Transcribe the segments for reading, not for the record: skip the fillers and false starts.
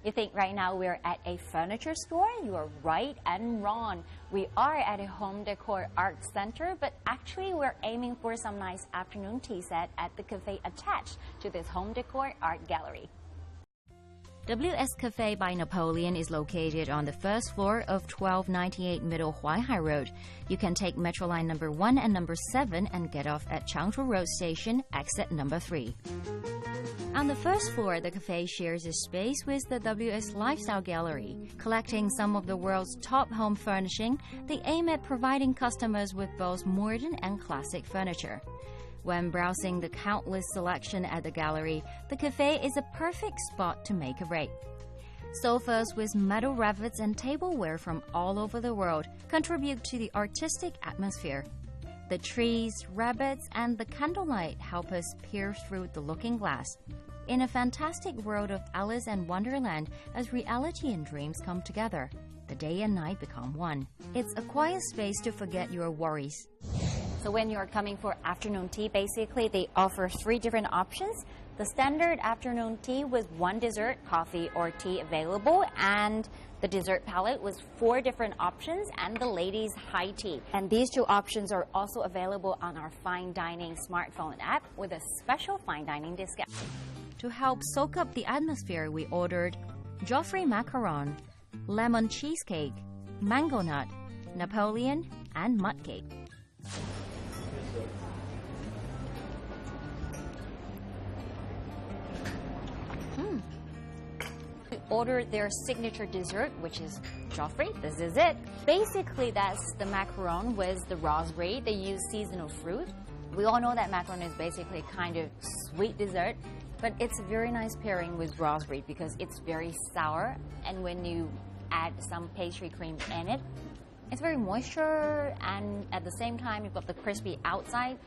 You think right now we're at a furniture store? You are right and wrong. We are at a home decor art center, but actually we're aiming for some nice afternoon tea set at the cafe attached to this home decor art gallery. W+S Cafe by Napoleon is located on the first floor of 1298 Middle Huaihai Road. You can take Metro Line number 1 and number 7 and get off at Changzhou Road Station, exit number 3. On the first floor, the cafe shares a space with the W+S Lifestyle Gallery. Collecting some of the world's top home furnishing, they aim at providing customers with both modern and classic furniture. When browsing the countless selection at the gallery, the cafe is a perfect spot to make a break. Sofas with metal rivets and tableware from all over the world contribute to the artistic atmosphere. The trees, rabbits, and the candlelight help us peer through the looking glass. In a fantastic world of Alice and Wonderland, as reality and dreams come together, the day and night become one. It's a quiet space to forget your worries. So when you're coming for afternoon tea, basically they offer 3 different options. The standard afternoon tea with 1 dessert, coffee or tea available, and the dessert palette with 4 different options, and the ladies' high tea. And these 2 options are also available on our FineDining smartphone app with a special FineDining discount. To help soak up the atmosphere, we ordered Joffrey macaron, lemon cheesecake, mango nut, Napoleon, and mud cake. We ordered their signature dessert, which is Joffrey. This is it. Basically, that's the macaron with the raspberry. They use seasonal fruit. We all know that macaron is basically kind of sweet dessert, but it's a very nice pairing with raspberry because it's very sour, and when you add some pastry cream in it, it's very moisture, and at the same time you've got the crispy outside,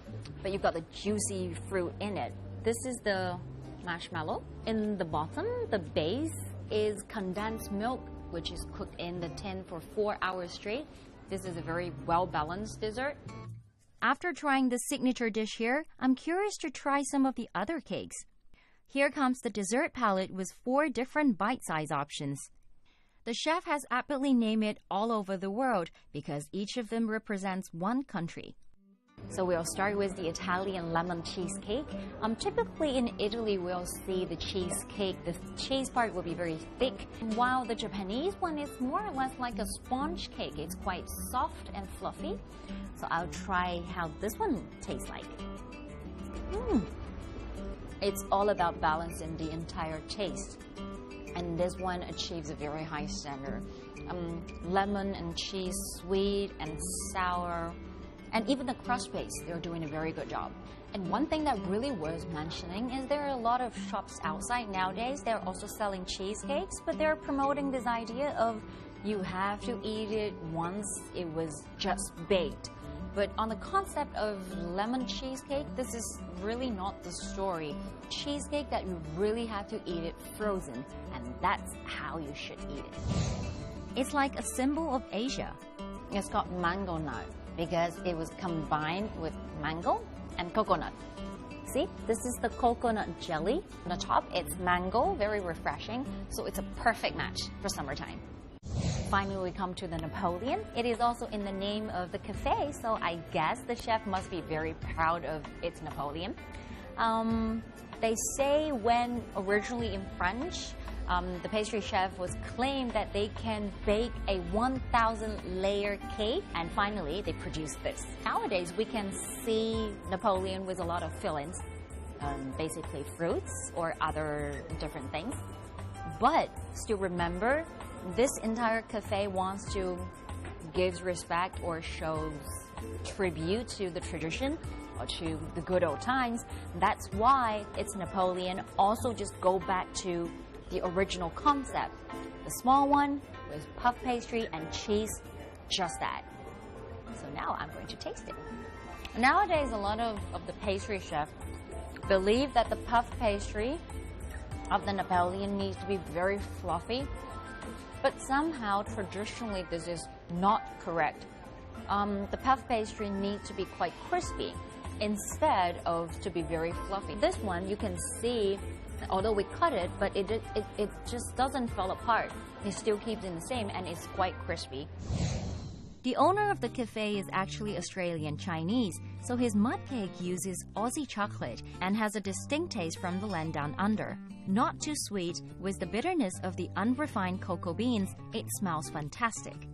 but you've got the juicy fruit in it. This is the marshmallow. In the bottom, the base is condensed milk, which is cooked in the tin for 4 hours straight. This is a very well-balanced dessert. After trying the signature dish here, I'm curious to try some of the other cakes. Here comes the dessert palette with 4 different bite-size options. The chef has aptly named it all over the world because each of them represents one country. So we'll start with the Italian lemon cheesecake. Typically in Italy, we'll see the cheesecake. The cheese part will be very thick, while the Japanese one is more or less like a sponge cake. It's quite soft and fluffy. So I'll try how this one tastes like. It's all about balancing the entire taste. And this one achieves a very high standard. Lemon and cheese, sweet and sour. And even the crust base, they're doing a very good job. And one thing that really worth mentioning is there are a lot of shops outside nowadays. They're also selling cheesecakes, but they're promoting this idea of you have to eat it once it was just baked. But on the concept of lemon cheesecake, this is really not the story. Cheesecake that you really have to eat it frozen, and that's how you should eat it. It's like a symbol of Asia. It's got mango nut because it was combined with mango and coconut. See, this is the coconut jelly. On the top, it's mango, very refreshing, so it's a perfect match for summertime. Finally, we come to the Napoleon. It is also in the name of the cafe, so I guess the chef must be very proud of its Napoleon. They say when originally in French, the pastry chef was claimed that they can bake a 1,000-layer cake, and finally they produced this. Nowadays, we can see Napoleon with a lot of fillings, basically fruits or other different things. But still remember, this entire cafe wants to give respect or shows tribute to the tradition or to the good old times. That's why it's Napoleon. Also just go back to the original concept. The small one with puff pastry and cheese, just that. So now I'm going to taste it. Nowadays, a lot of the pastry chefs believe that the puff pastry of the Napoleon needs to be very fluffy, but somehow traditionally this is not correct. The puff pastry needs to be quite crispy instead of to be very fluffy. This one you can see Although we cut it, but it just doesn't fall apart. It still keeps in the same, and it's quite crispy. The owner of the cafe is actually Australian Chinese, so his mud cake uses Aussie chocolate and has a distinct taste from the land down under. Not too sweet, with the bitterness of the unrefined cocoa beans, it smells fantastic.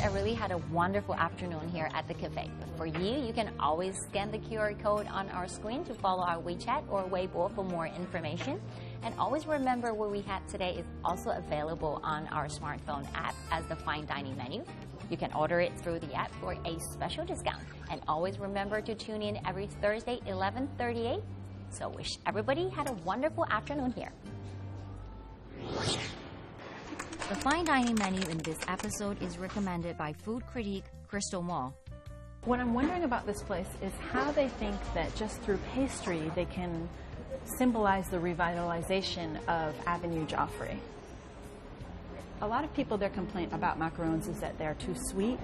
I really had a wonderful afternoon here at the cafe. For you can always scan the QR code on our screen to follow our WeChat or Weibo for more information. And always remember what we had today is also available on our smartphone app as the Fine Dining menu. You can order it through the app for a special discount. And always remember to tune in every Thursday, 11:38. So wish everybody had a wonderful afternoon here. The fine dining menu in this episode is recommended by food critic Crystal Mall. What I'm wondering about this place is how they think that just through pastry they can symbolize the revitalization of Avenue Joffre. A lot of people, their complaint about macarons is that they're too sweet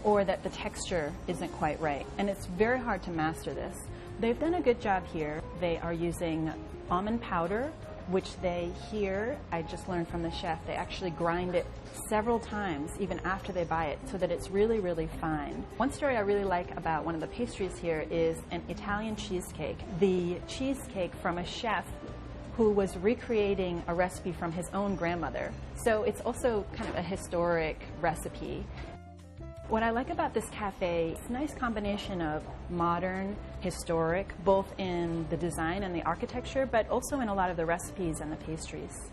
or that the texture isn't quite right. And it's very hard to master this. They've done a good job here. They are using almond powder, which they here, I just learned from the chef, they actually grind it several times even after they buy it so that it's really, really fine. One story I really like about one of the pastries here is an Italian cheesecake. The cheesecake from a chef who was recreating a recipe from his own grandmother. So it's also kind of a historic recipe. What I like about this cafe, it's a nice combination of modern, historic, both in the design and the architecture, but also in a lot of the recipes and the pastries.